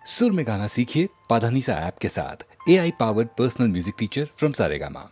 सुर में गाना सीखिए पाधानीसा ऐप के साथ। AI powered personal music teacher from Saregama.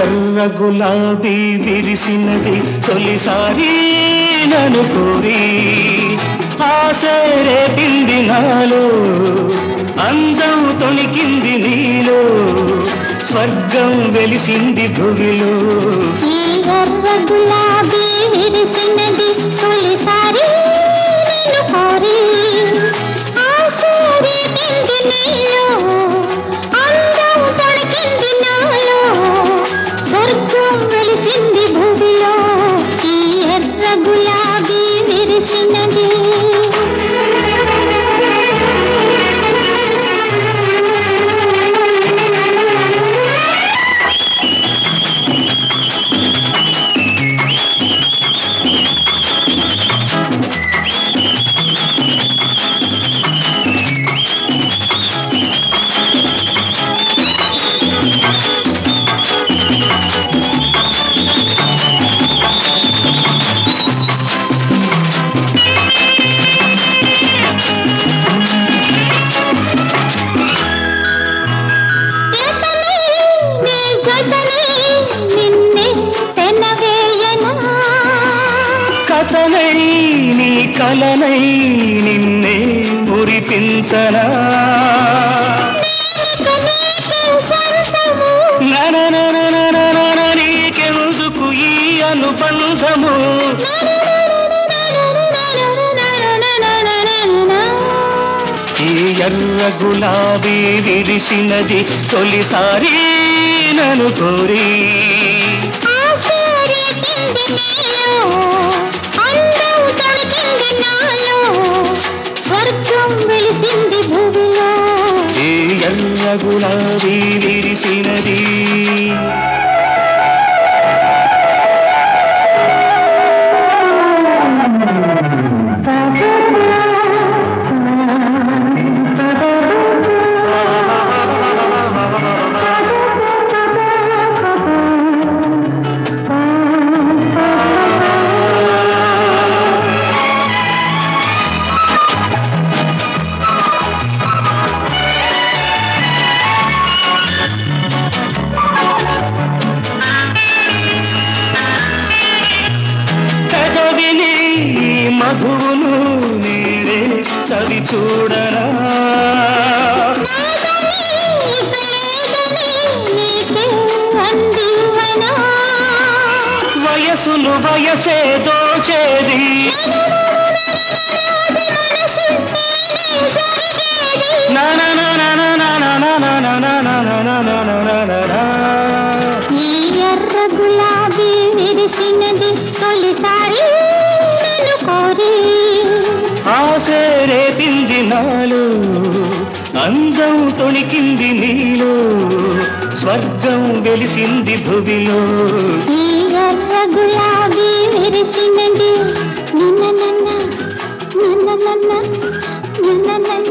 ఎర్ర గులాబీ విరిసినది తొలిసారి నన్ను కోరి ఆశ రేపింది నాలో అందం తొణికింది నీలో స్వర్గం వెలిసింది భువిలో ఈ ఎర్ర గులాబీ విరిసినది తొలిసారి నన్ను కోరి ఆశ రేపింది నీలో అందం తొణికింది నాలో స్వర్గం వెలిసింది భూమిలో ఈ ఎర్ర గులాబీ విరిసినది. కథనై నీ కలనై నిన్నే మురిపించనా నీకెందుకు ఈ అనుబంధము ఈ ఎర్ర గులాబీ విరిసినది తొలిసారి నన్ను కోరి స్వర్గం వెలిసింది భూమిలో ఈ ఎర్ర గులాబీ విరిసినది. మధువును నేనే చవి చూడరా వయసును వయసే దోచేది ఈ ఎర్ర గులాబీ విరిసినది తొలిసారి నన్ను కోరి ఆశ రేపింది నాలో అందం తొణికింది నీలో స్వర్గం వెలిసింది భువిలో ఈ ఎర్ర గులాబీ విరిసినది నిన్న నన్న నిన్న నన్న నిన్న నన్న.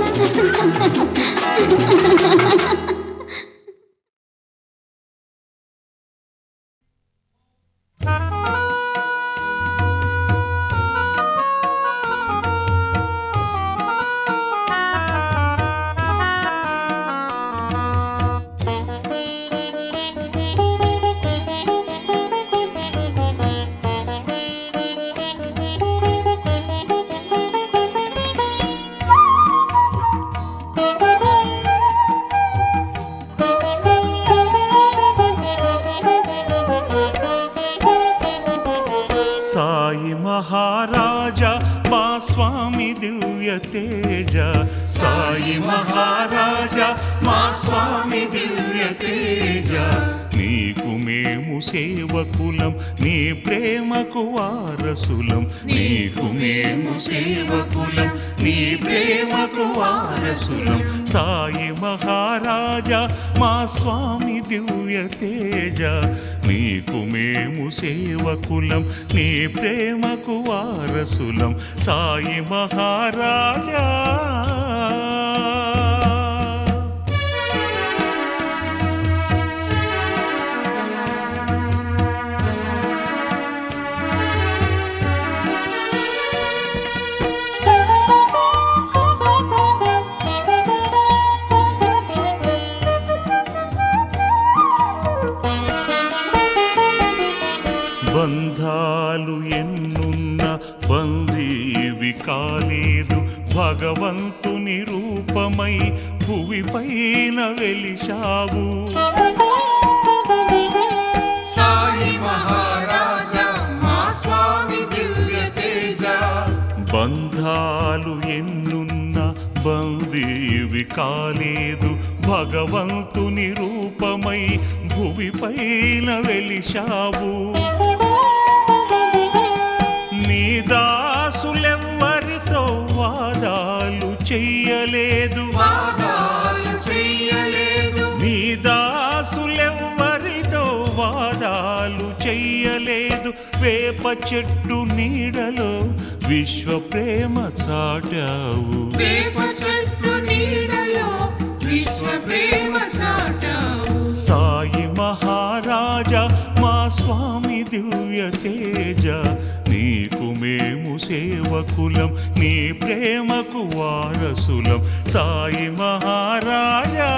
సాయి మహారాజా మా స్వామి దివ్య తేజ నీకు మేము సేవకులం నీ ప్రేమకు వారసులం నీకు మేము సేవకులం నీ ప్రేమకు వారసులం సాయి మహారాజా మా స్వామి దివ్య తేజ నీకు మేము సేవకులం నీ ప్రేమకు వారసులం సాయి మహారాజా బంధాలు ఎన్నున్న బందీవి కాలేదు భగవంతుని రూపమై భువిపైన వెలిశావు సాయి మహారాజా మా స్వామి దివ్య తేజ బంధాలు ఎన్నున్న బందీవి కాలేదు భగవంతుని రూపమై భువిపైన వెలిశావు నీ దాసులెవ్వరితో వాదాలు చెయ్యలేదు నీ దాసులెవ్వరితో వాదాలు చెయ్యలేదు వేప చెట్టు నీడలో విశ్వ ప్రేమ చాటావు వేప చెట్టు నీడలో విశ్వ ప్రేమ చాటావు సాయి మహారాజా మా స్వామి దివ్య తేజ నీకు మేము సేవకులం నీ ప్రేమకు వారసులం సాయి మహారాజా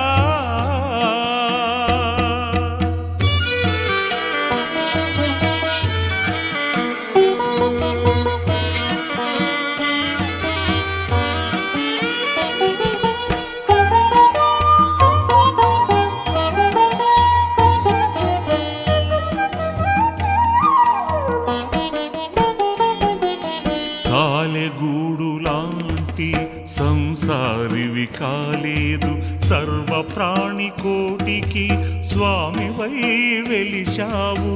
సాలెగూడు లాంటి సంసారివి కాలేదు సర్వ ప్రాణి కోటికి స్వామివై వెలిశావు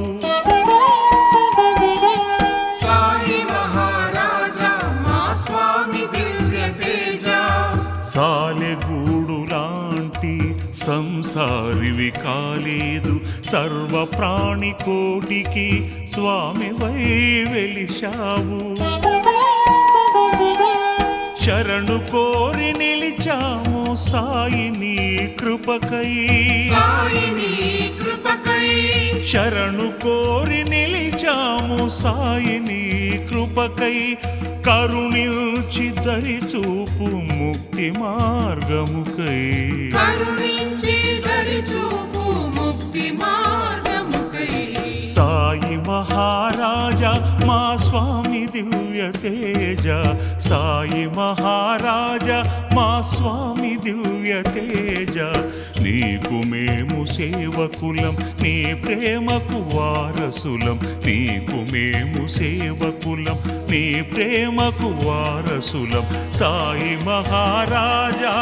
సాయి మహారాజా మా స్వామి దివ్య తేజ సాలెగూడు లాంటి సంసారివి కాలేదు సర్వ ప్రాణి కోటికి స్వామివై వెలిశావు శరణు కోరి నిలిచాము సాయిని కృపకై సాయిని కృపకై శరణు కోరి నిలిచాము సాయిని కృపకై కరుణించి దరి చూపు ముక్తి మార్గముకై కరుణించి దరి చూపు ముక్తి మార్గముకై సాయి మహారాజా మా స్వామి దివ్య తేజ సాయి మహారాజా మా స్వామి దివ్య తేజ నీకు మేము సేవకులం నీ ప్రేమకు వారసులం నీకు మేము సేవకులం నీ ప్రేమకు వారసులం సాయి మహారాజా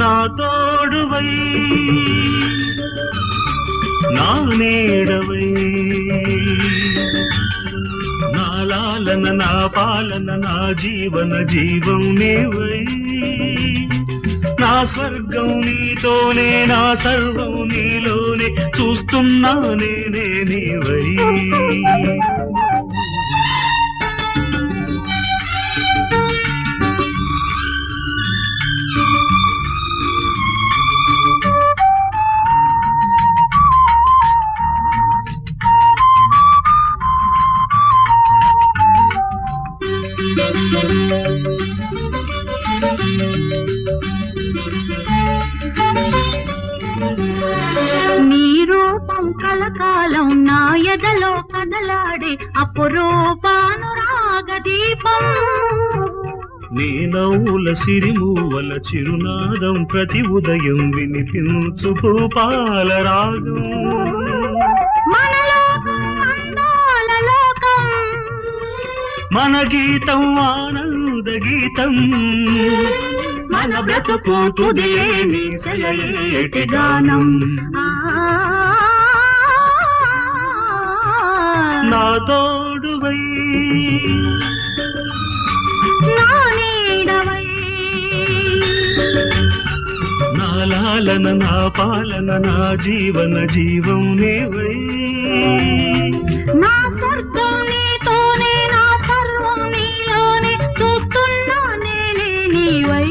నా తోడువై నా నీడవై లాలన నా పాలన నా జీవన జీవం నీవై నా స్వర్గం నీతోనే నా సర్వం నీలోనే చూస్తున్నా నేనే నీవై నీ రూపం కలకాలం నా ఎదలో కదలాడే అపురూపానురాగ దీపం నీ నవ్వుల సిరిమూవల చిరునాదం ప్రతి ఉదయం వినిపించు భూపాల రాగం మన లోకం అందాల లోకం మన గీతం ఆనంద గీతం మన బ్రతుకు తుదిలేని సెలయేటి గానం నా తోడువై నా నీడవై నా లాలన నా పాలన నా జీవన జీవం నీవై నా స్వర్గం నీతోనే నా సర్వం నీలోనే చూస్తున్నా నేనే నీవై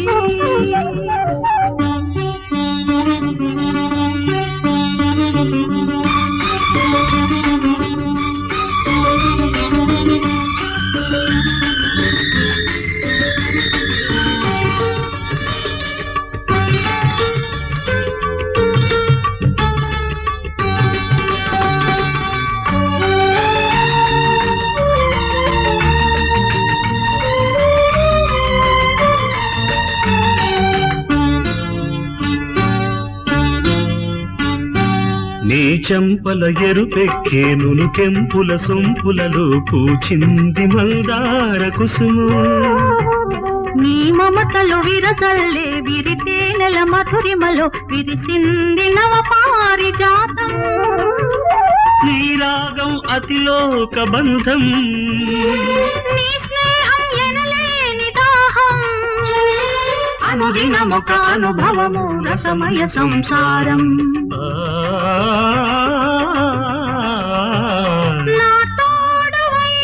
నీ చెంపల ఎరుపెక్కేను కెంపుల సొంపులలో పూచింది మందార కుసుము నీ మమతలు విరసల్లే విరితేనెల మధురిమలో విరిసింది నవ పారిజాతం నీ రాగం అతిలోక బంధం నీ స్నేహం ఎనలేని దాహం అనుదినమొక అనుభవము రసమయ సంసారం నా తోడవై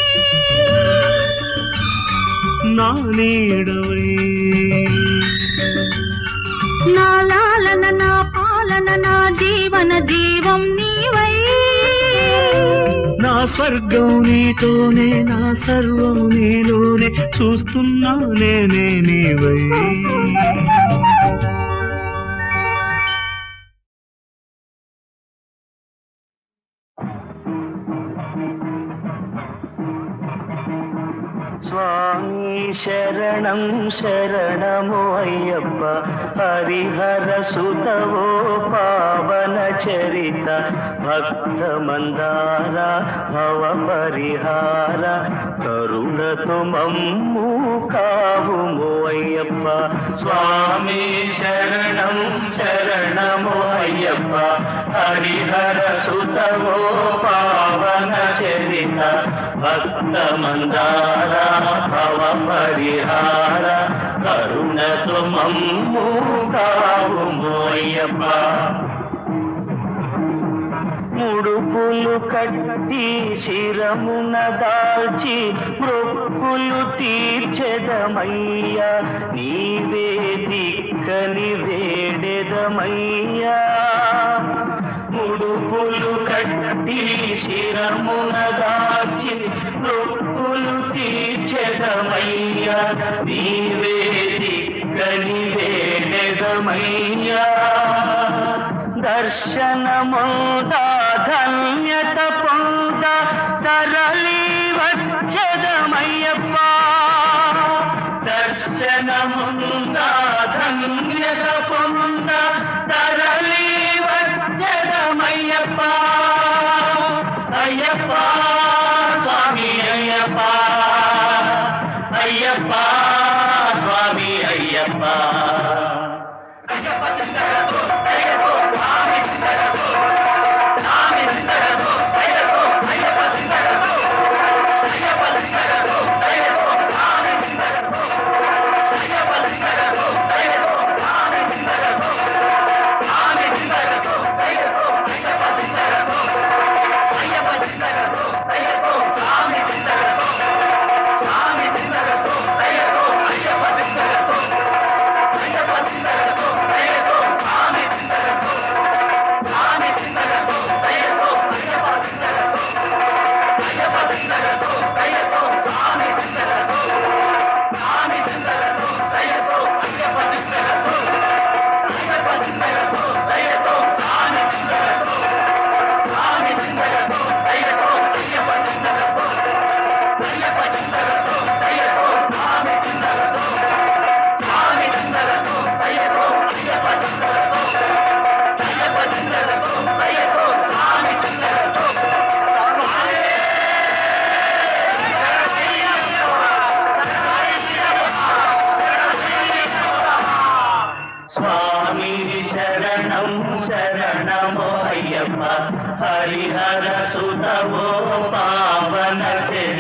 నా నీడవై నా లాలన నా పాలన నా జీవన జీవం నీవై నా స్వర్గం నీతోనే నా సర్వం నీలోనే చూస్తున్నా నేనే నీవై స్వామి శరణం శరణము అయ్యప్ప హరిహర సుతవో పావన చరిత భక్త మందార భవ పరిహార కరుణతో మమ్ము కావుము అయ్యప్ప స్వామి శరణం శరణము అయ్యప్ప హరిహర సుతవో పావన చరిత భక్త మందార భవ పరిహార కరుణతో మమ్ము కావుము అయ్యప్ప ముడుపులు కట్టి శిరమున దాల్చి మృక్కులు తీర్చెదమయ్యా నీవే దిక్కని వేడెదమయ్యా ముడుపులు కట్టి శిరమున దాల్చి మృక్కులు తీర్చెదమయ్యా నీవే దిక్కని వేడెదమయ్యా దర్శనముందా ధన్యత పొంద తరలి వచ్చదమయ్యప్ప దర్శనముందా ధన్యత పొంద తరలి వచ్చదమయ్యప్ప అయ్యప్ప స్వామి అయ్యప్ప అయ్యప్ప స్వామి అయ్యప్ప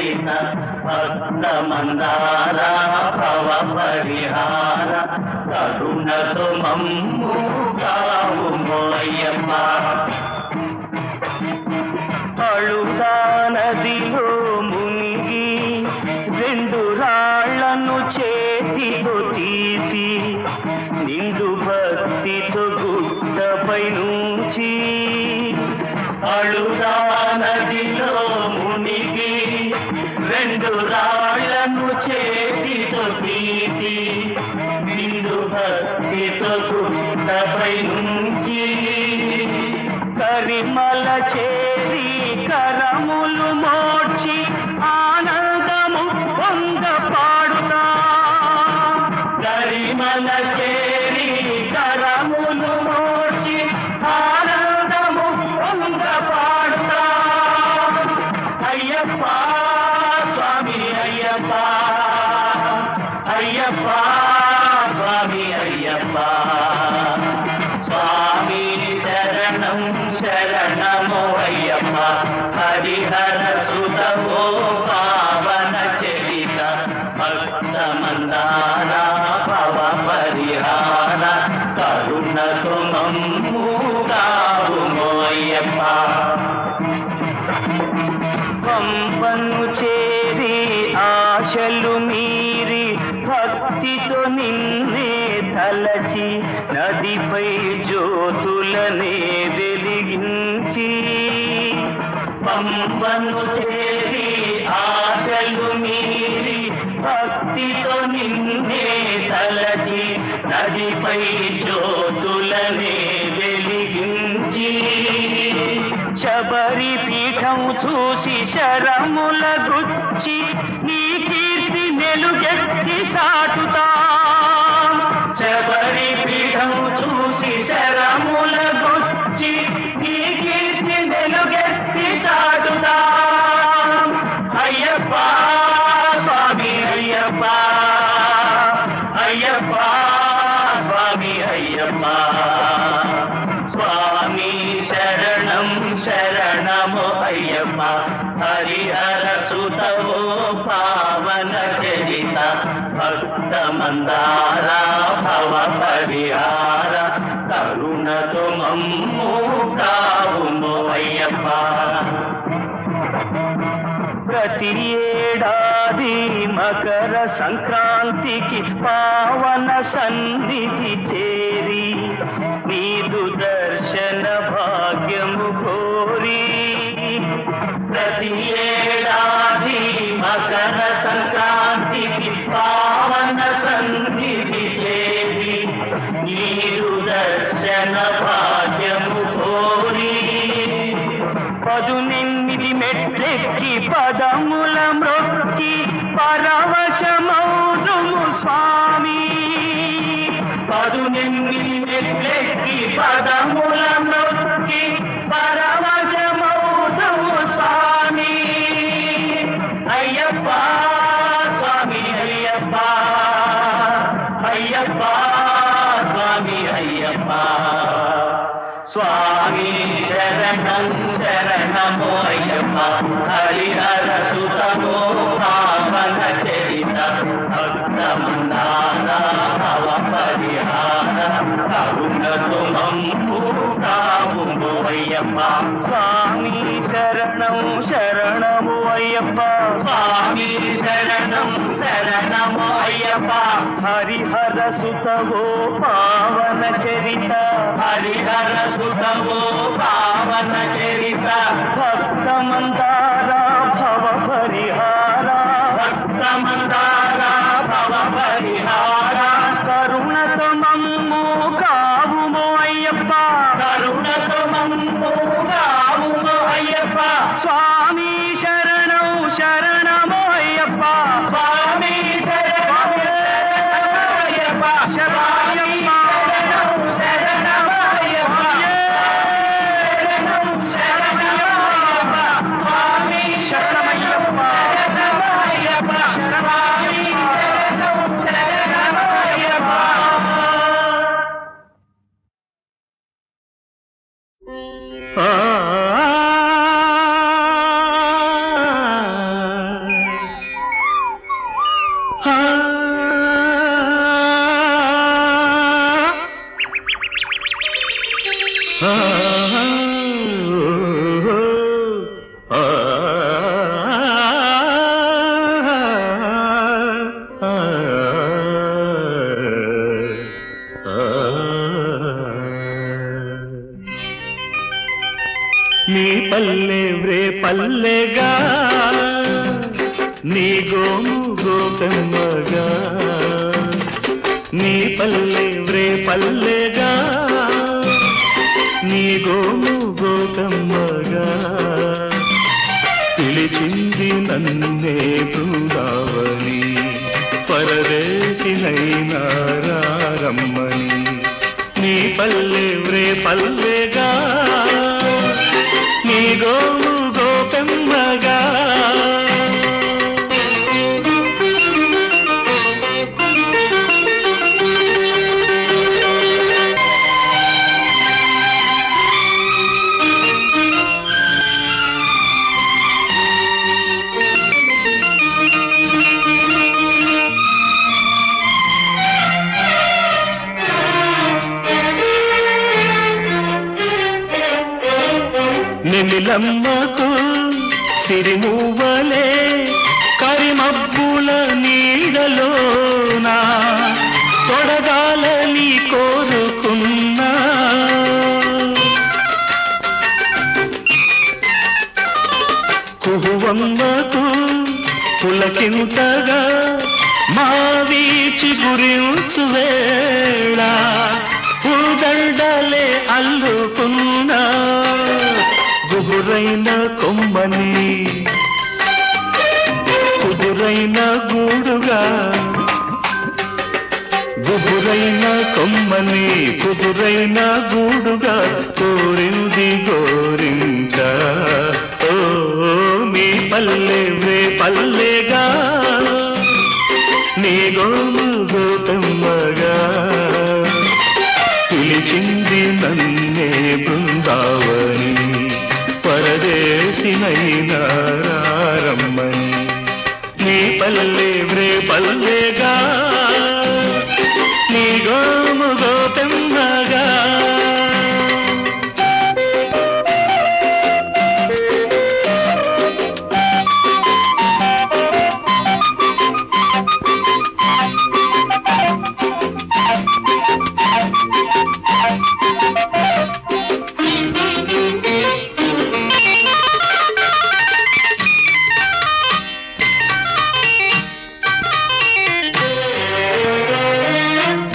చరిత భక్త మందార భవ పరిహార కరుణతో మమ్ము కావుమో అయ్యప్ప. అళుతా నదిలో మునిగి రెండు రాళ్లను చేతితో తీసి నిండు భక్తితో గుట్టపై నుంచి అళుతా నదిలో మునిగి రెండు రాళ్లను చేతితో తీసి నిండు భక్తితో గుట్టపై నుంచి కరిమల చేరి కరములు మోడ్చి ఆనందము పొంద పాడుతా. కరిమల చేరి కరములు మోడ్చి ఆనందము పొంద పాడుతా. అయ్యప్ప స్వామి అయ్యప్ప, అయ్యప్ప స్వామి అయ్యప్ప. స్వామి శరణం శరణమో అయ్యప్ప, హరిహర సుతమో పావన చరిత భక్త మందార భవ పరిహార కరుణతో మమ్ము కావుమో అయ్యప్ప. పంపను చేరి ఆశలు మీరి భక్తితో నిన్నే తలచి నదిపై జ్యోతులనే వెలిగించి. పంపను చేరి ఆశలు మీరి భక్తితో నిన్నే తలచి నదిపై జ్యోతులనే వెలిగించి. శబరి పీఠం చూసి శరముల గుచ్చి నీ కీర్తి మెలుగెత్తి చాటుతా. శబరి పీఠం చూసి శరముల గుచ్చి నీ కీర్తి మెలుగెత్తి చాటుతా. అయ్యప్ప స్వామి అయ్యప్ప, అయ్యప్ప స్వామి అయ్యప్ప. స్వామి శరణం శరణమో అయ్యప్ప, హరిహర సుతవో పావన చరిత భక్త మందార భవ పరిహార కరుణతో మమ్ము కావుమో అయ్యప్ప. ప్రతి ఏడాది మకర సంక్రాంతికి పావన సన్నిధి చేరి నీదు దర్శన భాగ్యము కోరి. ప్రతి ఏడాది మకర సంక్రాంతికి పావన సన్నిధి చేరి నీదు దర్శన భాగ్యము కోరి. 18 మెట్లెక్కి పదముల మ్రొక్కి పరవశమౌదుము స్వామి. 18 మెట్లెక్కి పదముల మ్రొక్కి పరవశమౌదుము స్వామి. అయ్యప్ప స్వామి అయ్యప్ప, అయ్యప్ప స్వామి అయ్యప్ప. స్వామి శరణం శరణమో అయ్యప్ప, హరిహర సుతమో పావన చరిత భక్త మందార భవ పరిహార కరుణతో మమ్ము కావుమో అయ్యప్ప. స్వామి శరణం శరణమో అయ్యప్ప, స్వామి శరణం శరణమో అయ్యప్ప. హరిహర సుతవో పావన చరిత, హరిహర సుతవో పావన చరిత భక్త మందార భవ పరిహార, భక్త మందార భవ పరిహార కరుణతో మమ్ము కావుమో అయ్యప్ప, కరుణతో మమ్ము కావుమో అయ్యప్ప. స్వామి శరణం శరణమో అయ్యప్ప, స్వామి శరణం అయ్యప్ప, శరణం శరణమో అయ్యప్ప, శరణం శరణమయ్యప్ప. స్వామి శరణమయ్యప్ప, శరణమయ్యప్ప, స్వామి శరణం శరణమయ్యప్ప. పల్లె వ్రే పల్లెగా నీ గోము గోకమ్మగా నీ పల్లె వ్రే పల్లెగా నీ గోము గోకమ్మగా పిలిచింది నన్నే బృందావని పరదేశినైనా రమ్మని నీ పల్లె వ్రే పల్లెగా నీ గోము గోపెమ్మగా నిమిలమ్మకు సిరిమూవలే కరిమబ్బుల నీడలోనా తొడగాలని కోరుకున్నా కుహువమ్మకు పులకింతగా మావీచి గురించు వేళ పూదండలే అల్లుకున్నా గుబురైన కొమ్మని కుదురైన గూడుగా గుబురైన కొమ్మని కుదురైన గూడుగా కోరింది గోరింద ఓ మీ పల్లె వే పల్లెగా నీ గోము గోతమ్మగా పిలిచింది నన్నే బృందావని పరదేశినైనా రమ్మని నీ పల్లె వ్రే పల్లెగా నీ గోము గోపెమ్మగా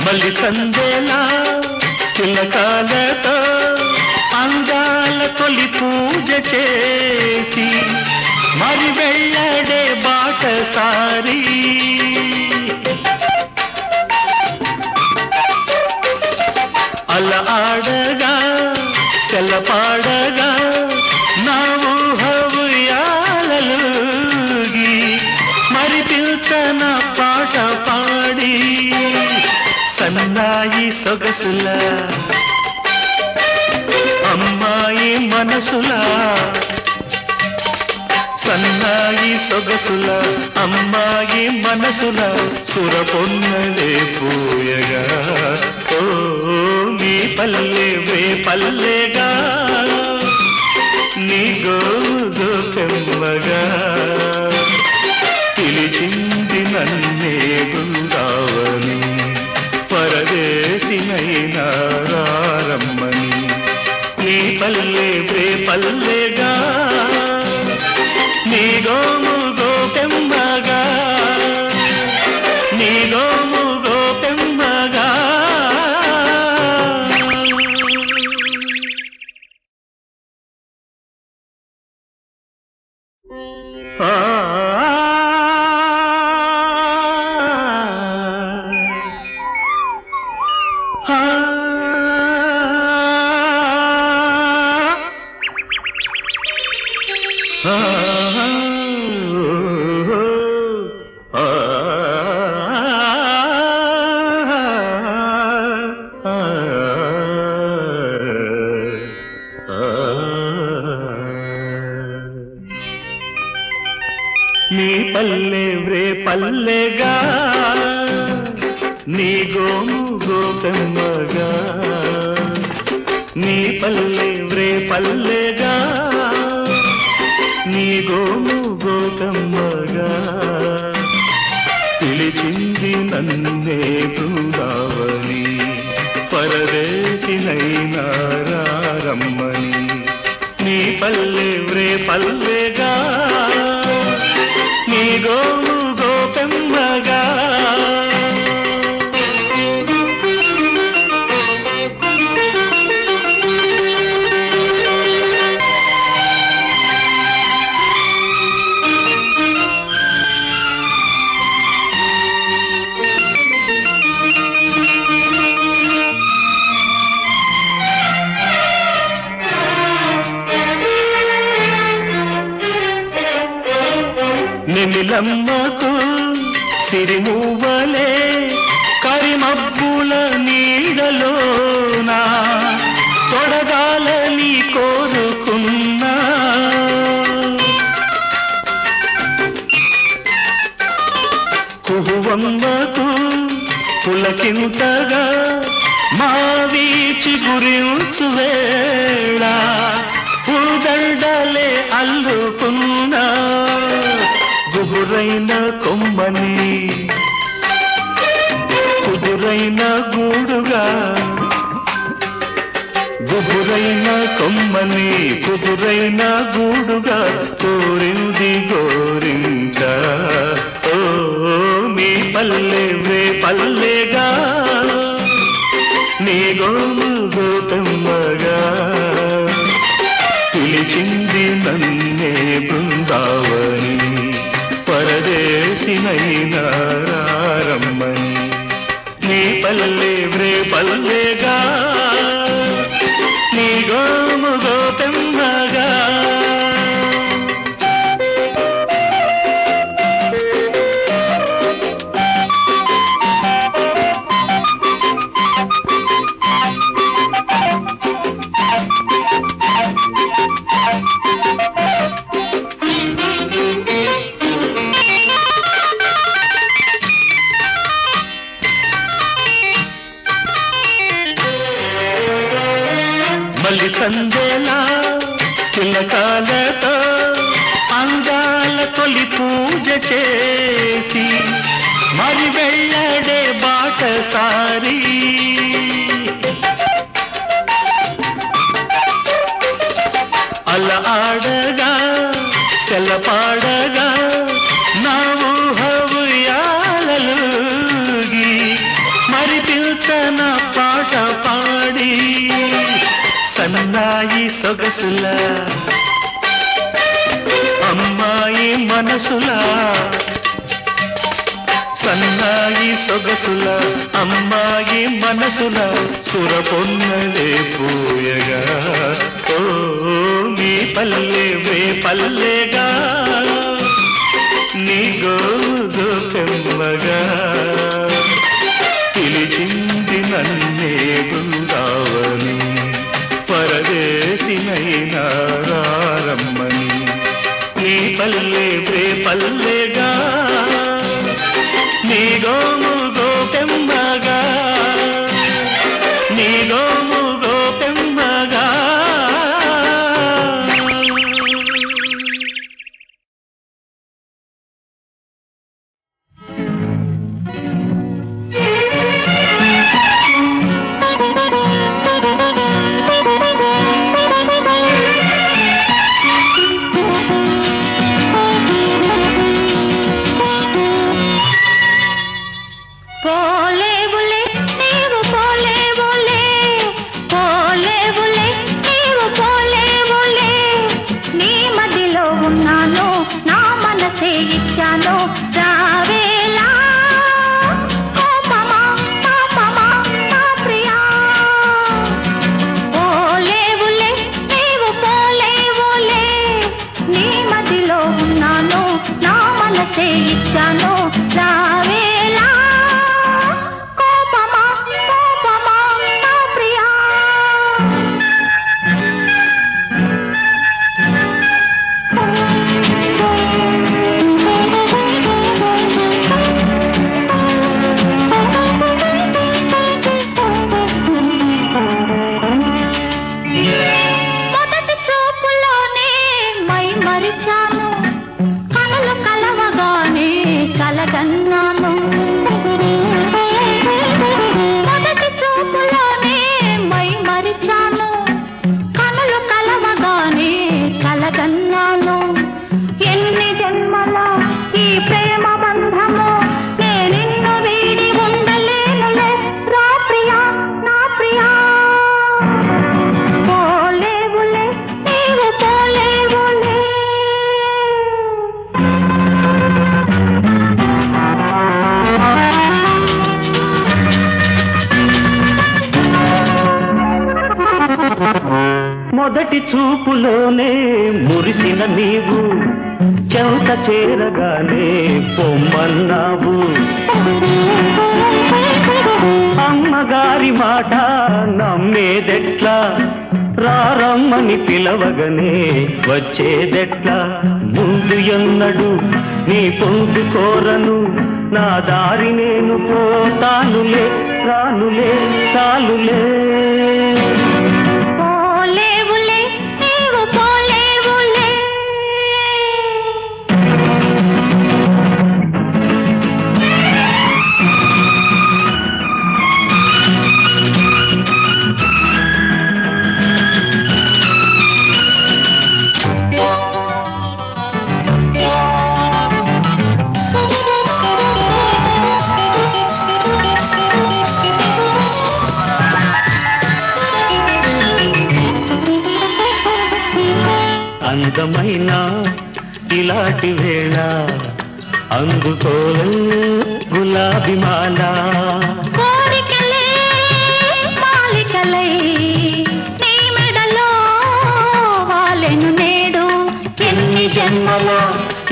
మల్లి సందేలా తిలకాలతో అందాల తొలి పూజ చేసి మరి వెళ్ళడే బాటసారి అల ఆడగా సెలపాడగా నా ఊహవుయాలలుగి మరి పిల్చన పాట పాడి సన్నాయి సొగసుల అమ్మాయి మనసుల సన్నాయి సొగసుల అమ్మాయి మనసుల సురపొన్నలే పూయగా ఓ మీ పల్లె వే పల్లెగా నీ గోదు పెమ్మగా పిలిచింది నన్నే బృందావని పరదేశినైనా రమ్మని నీ పల్లె వే పల్లెగా నీ గోము గోపెమ్మగా నీ గోము గోపెమ్మగా నీ పల్లె వ్రే పల్లెగా నీ గోము గోకమ్మగా నీ పల్లె వ్రే పల్లెగా నీ గోము గోకమ్మగా పిలిచింది నన్నే బృందావని పరదేశినైనా రమ్మని నీ పల్లె రే పల్లెగా నీ గోము గోపెమ్మగా నిమిలమ్మకు సిరిమువ్వలే కరిమబ్బుల నీడలోనా తొడగాలని కోరుకున్నా కుహువమ్మకు పులకింతగా మావీచి గురించు వేళ పూదండలే అల్లుకున్నా గుబురైన కొమ్మని కుదురైన గూడుగా గుబురైన కొమ్మని కుదురైన గూడుగా కోరింది గోరింక ఓ మీ పల్లె వే పల్లెగా నీ గోము గోతమ్మగా పిలిచింది నన్నే బృందావని పరదేశినైనా రమ్మని నీ పల్లె వ్రే పల్లెగా నీ గోము గోపెమ్మగా మల్లి సందేలా తిలకాలతో అందాల తొలి పూజ చేసి మరి వెళ్ళడే బాటసారి అల ఆడగా సెలపాడగా నా ఊహవుయాలలుగి మరి పిల్చన పాట పాడి సన్నాయి సొగసుల అమ్మాయి మనసుల సన్నాయి సొగసుల అమ్మాయి మనసుల సురపొన్నలే పూయగా ఓ మీ పల్లె వే పల్లెగా నీ గోదు పెమ్మగా పిలిచింది నన్నే బృందావని పరదేశినైనా రమ్మని నీ పల్లె వే పల్లెగా నీ గోము గోపెమ్మగా నీ గోము గోపెమ్మగా మరిచాను కలలు కలవగానే కలగన్నాను ప్రేమ బంధము నే నిన్ను వీడి ఉండలేనులే రా ప్రియా నా ప్రియా పోలేవులే నీవు పోలేవులే మొదటి చూపులోనే మురిసిన నీవు చెంత చేరగానే పొమ్మన్నావు అమ్మగారి మాట నమ్మేదెట్లా రారమ్మని పిలవగనే వచ్చేదెట్లా ముందు ఎన్నడు నీ పొందు కోరను నా దారి నేను పోతానులే రానులే చాలులే పోలేవులే నీవు పోలేవులే అందమైన ఇలాంటి వేళ అందుకోలే గులాబీ మాల కోరికలే మాలికలై నీ మెడలో వాలెను నేడు ఎన్ని జన్మలో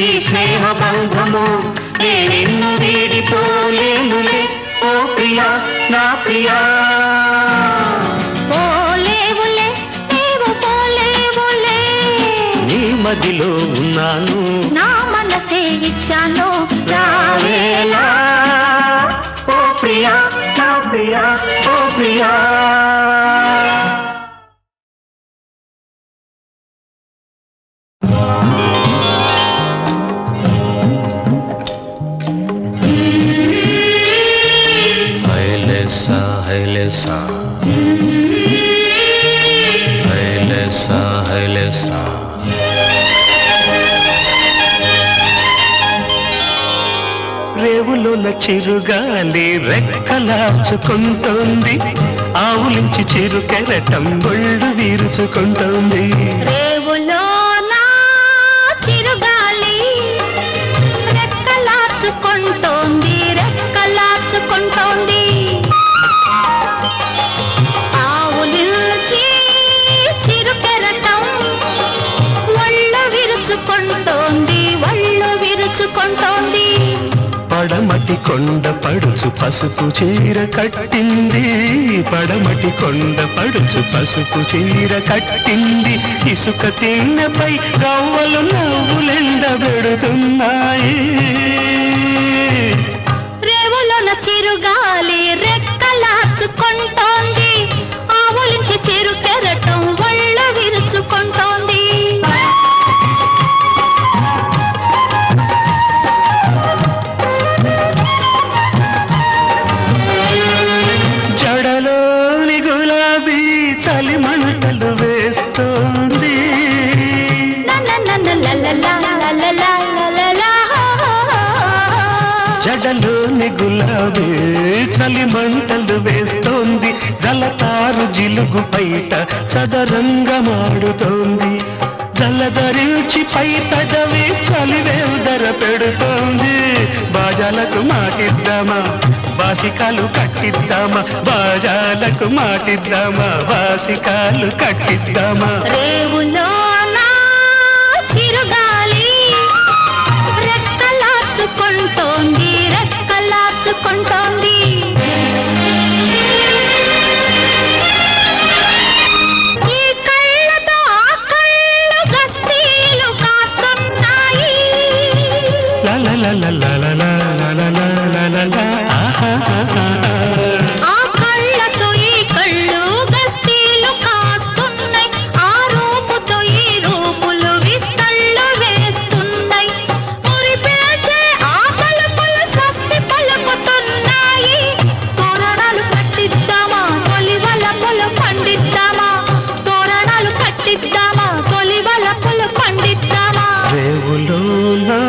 ఈ స్నేహ బంధము నే నిన్ను వీడిపోలేనులే ఓ ప్రియా నా ప్రియా పోలేవులే నీవు పోలేవులే నీ మదిలో ఉన్నాను నా మనసే ఇచ్చాను రావేలా ఓ ప్రియా నా ప్రియా ఓ ప్రియా హైలేసా హైలేసా హైలేసా హైలేసా రేవులోన చిరుగాలి రెక్కలాచుకుంటోంది ఆవులించి చిరు కెరటం ఒళ్ళు వీరుచుకుంటోంది రేవులో నా చిరుగాలి రెక్కలాచుకుంటోంది రెక్కలాచుకుంటోంది ఆవులించి చిరుకెరటం ఒళ్ళు విరుచుకుంటోంది ఒళ్ళు విరుచుకుంటోంది పడమటి కొండ పడుచు పసుపు చీర కట్టింది పడమటి కొండ పడుచు పసుపు చీర కట్టింది ఇసుక తిన్నపై గవ్వలు నవ్వులెండబెడుతున్నాయి రేవులోన చిరుగాలి రెక్కలాచుకుంటోంది ఆవులించి చిరు కెరటం ఒళ్ళు విరుచుకుంటోంది జడలోని గులాబీ చలి మంటలు వేస్తోంది జడలోని గులాబీ చలి మంటలు వేస్తోంది జలతారు జిలుగు పైట చదరంగమాడుతోంది జలధరించి పై పెదవి చలివేదర పెడుతోంది బాజాలకు మాటిద్దామా బాసికాలు కట్టిద్దామా బాజాలకు మాటిద్దామా బాసికాలు కట్టిద్దామా రేవులో నా చిరుగాలి రెక్కలాచుకుంటోంది రెక్కలాచుకుంటోంది ఈ కళ్ళతో ఆ కళ్ళు గస్తీలు కాస్తున్నాయి ఆ కళ్ళతో ఈ కళ్ళు గస్తీలు కాస్తున్నాయి ఆ రూపుతో ఈ రూపులు విస్తళ్ళు వేస్తున్నాయి మురిపేచే ఆ పలుకులు స్వస్తి పలుకుతున్నాయి తోరణాలు కట్టిద్దామా తొలి వలపులు పండిద్దామా తోరణాలు కట్టిద్దామా తొలి వలపులు పండిద్దామా రేవులో నా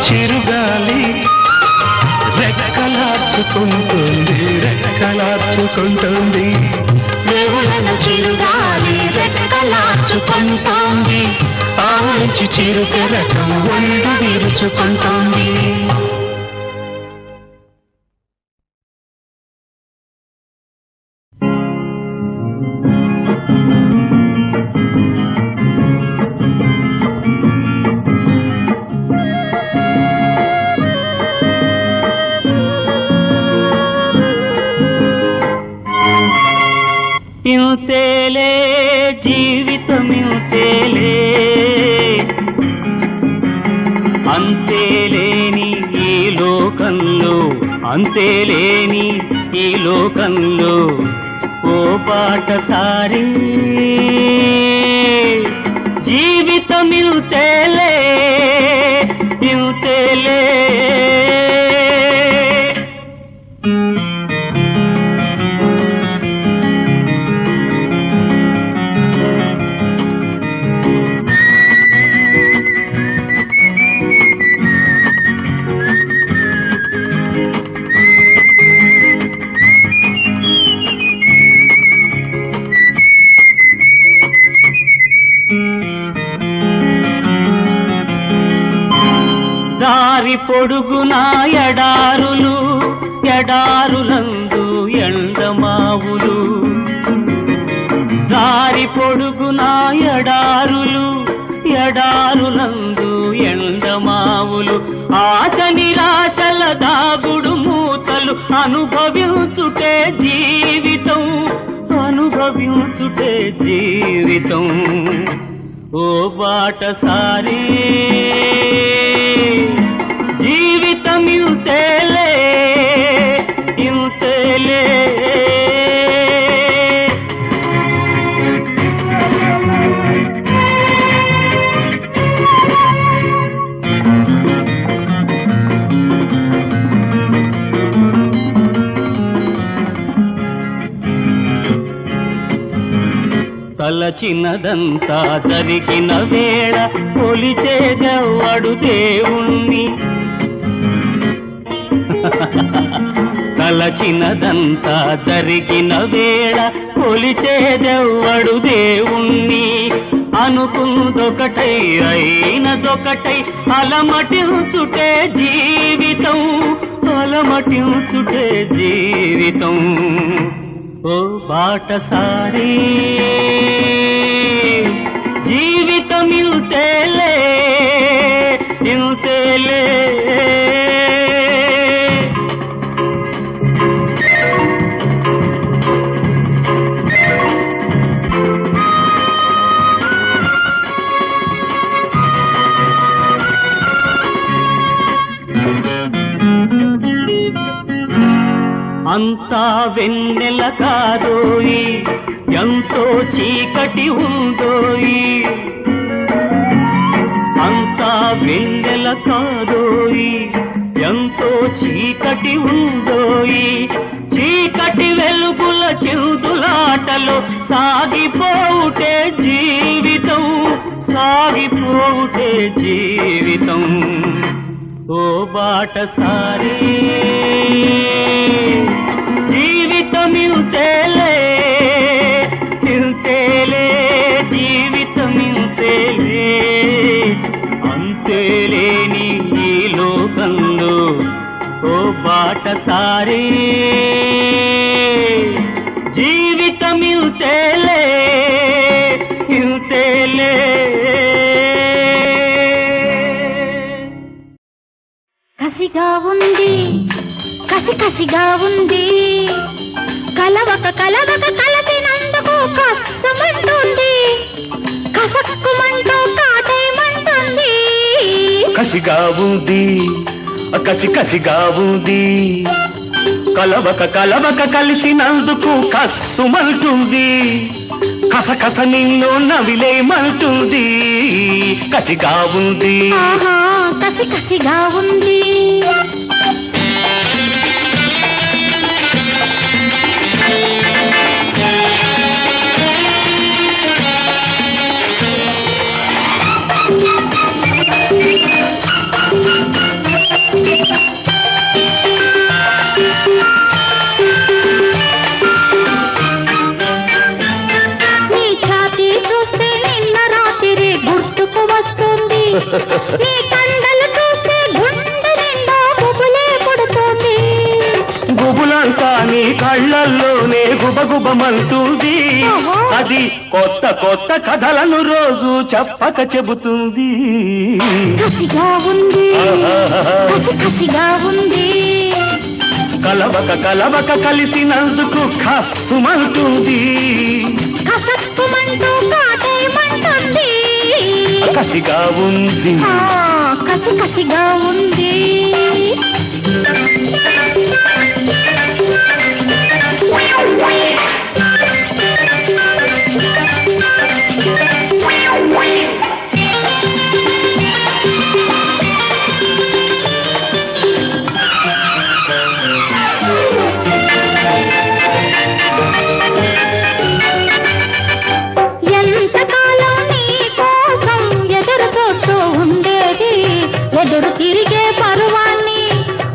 చిరుగాలి దాచుకుంటుంది రెక్కలార్చుకుంటుంది రేవులను చిరుగాలి రెక్కలార్చుకుంటోంది ఆవించి చిరు కెరటం ఒళ్ళు విరుచుకుంటోంది ఇంతేలే జీవితం ఇంతేలే అంతేలేని ఈ లోకంలో అంతేలేని ఈ లోకంలో ఓ బాటసారి జీవితం ఇంతేలే ఇంతేలే దారి పొడుగునా ఎడారులు ఎడారులందు ఎండమావులు దారి పొడుగునా ఎడారులు ఎడారులందు ఎండమావులు ఆశ నిరాశల దాగుడు మూతలు అనుభవించుటే జీవితం అనుభవించుటే జీవితం ఓ బాటసారి జీవితం ఇంతేలే ఇంతేలే తలచినదంతా జరిగిన వేళ కొలిచేదెవ్వడు దేవుణ్ణి తలచినదంతా జరిగిన వేళ కొలిచేదెవ్వడు దేవుణ్ణి అనుకుందొకటై అయినదొకటై అలమటించుటే జీవితం అలమటించుటే జీవితం ఓ బాటసారి జీవితం ఇంతేలే ఇంతేలే అంతా వెన్నెల కాదోయి ఎంతో చీకటి ఉందోయి అంతా వెన్నెల కాదోయి ఎంతో చీకటి ఉందోయి చీకటి వెలుగుల చిందులాటలో సాగిపోవుటే జీవితం సాగిపోవుటే జీవితం ఓ బాటసారి జీవితం ఇంతేలే ఇంతేలే జీవితం ఇంతేలే అంతేలేని ఈ లోకంలో ఓ బాటసారి జీవితం ఇంతేలే ఇంతేలే కసిగా ఉంది కసిగా ఉంది కలవక కలసినందుకు కష్టమంటుంది కసక్కుమంటూ కాటేయమంటుంది కసిగా ఉంది కసిగా ఉంది కలవక కలిసినందుకు కస్సుమంటుంది కసకస నిన్ను నవిలేమంటుంది కసిగా ఉంది ఆహా కసిగా ఉంది కళ్ళల్లోనే గుబగుబమంటుంది, అది కొత్త కొత్త కథలను రోజు చెప్పక చెబుతుంది. కసిగా ఉంది, కసిగా ఉంది. కలవక కలవక కలిసినందుకు కస్తుమంటుంది, కసక్కుమంటూ కాటేయమంటుంది. కసిగా ఉంది. కసిగా ఉంది. ఎంతకాలం నీ కోసం ఎదురు చూస్తూ ఉండేది, ఎదురు తిరిగే పరువాన్ని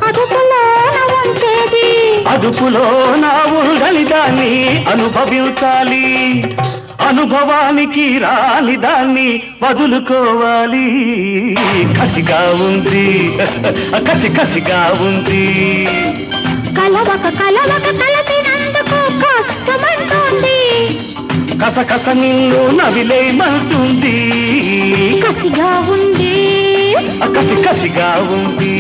అదుపులోన ఉంచేది. అదుపులో నా ఉండని దాన్ని అనుభవించాలి, అనుభవానికి రాని దాన్ని వదులుకోవాలి. కసిగా ఉంది, కసిగా ఉంది. కలవక కలవక కలిసినందుకు కష్టమంటుంది, కసకస నిన్ను నవిలేయమంటుంది. కసిగా ఉంది. కసిగా ఉంది.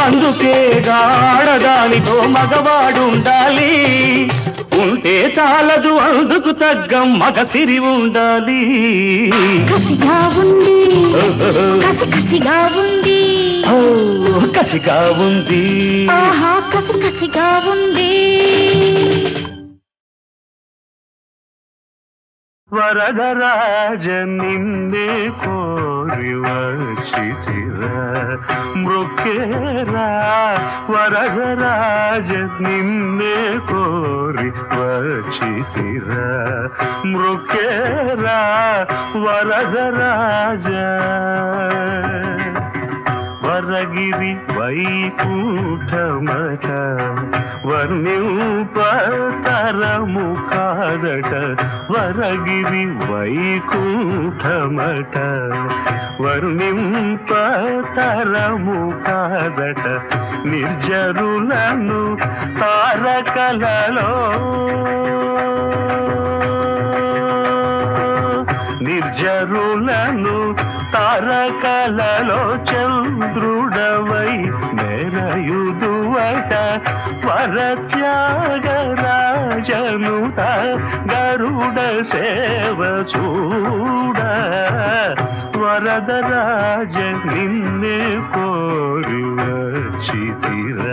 అందుకే ఆడదానితో మగవాడుండాలి, ఉంటే చాలదు అందుకు తగ్గ మగసిరి ఉండాలి. కసిగా ఉంది, కసిగా ఉంది. కసిగా ఉంది. కసిగా ఉంది. వరదరాజ నిన్నే కోరి వచ్చితిరా మృక్కేరా, వరదరాజ నిన్నే కోరి వచ్చితిరా మృక్కేరా వరదరాజ. వరగిరి వైకుంఠమట వర్ణింపతరము కాదట, వరగిరి వైకుంఠమట వర్ణింపతరము కాదట. నిర్జరులను తారకలలో, నిర్జరులను తారకలలో చంద్రుడవై మెరయుదువట, వరత్యాగరాజనుత గరుడ సేవ చూడ. వరదరాజ నిన్నే కోరి వచ్చితిరా.